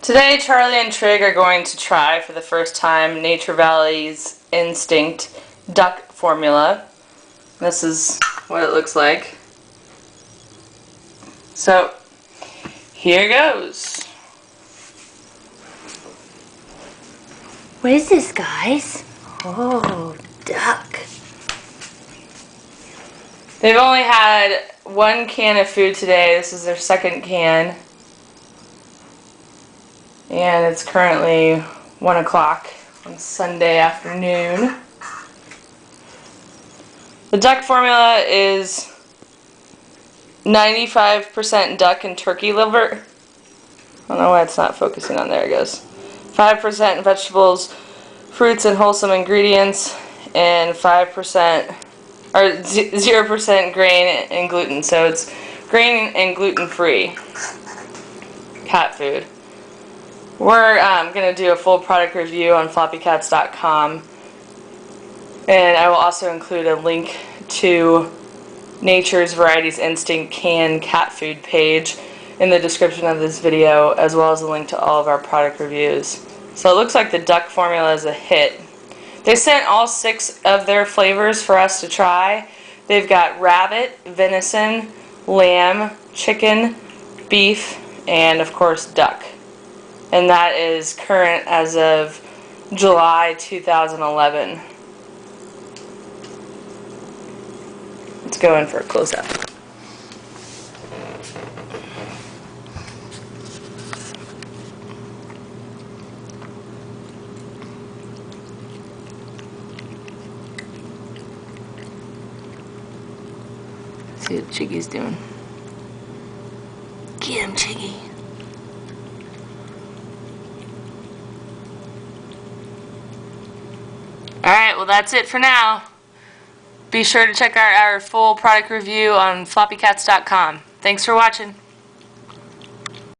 Today, Charlie and Trig are going to try for the first time Nature Valley's Instinct duck formula. This is what it looks like. So, here goes. What is this, guys? Oh, duck. They've only had one can of food today. This is their second can. And it's currently 1 o'clock on Sunday afternoon. The duck formula is 95% duck and turkey liver. I don't know why it's not focusing on. There it goes. 5% vegetables, fruits, and wholesome ingredients, and 5% or 0% grain and gluten. So it's grain and gluten-free cat food. We're going to do a full product review on floppycats.com, and I will also include a link to Nature's Varieties Instinct canned cat food page in the description of this video, as well as a link to all of our product reviews. So it looks like the duck formula is a hit. They sent all 6 of their flavors for us to try. They've got rabbit, venison, lamb, chicken, beef, and of course duck. And that is current as of July 2011. Let's go in for a close-up. See what Chiggy's doing. Get him, Chiggy. Alright, well that's it for now. Be sure to check out our full product review on floppycats.com. Thanks for watching.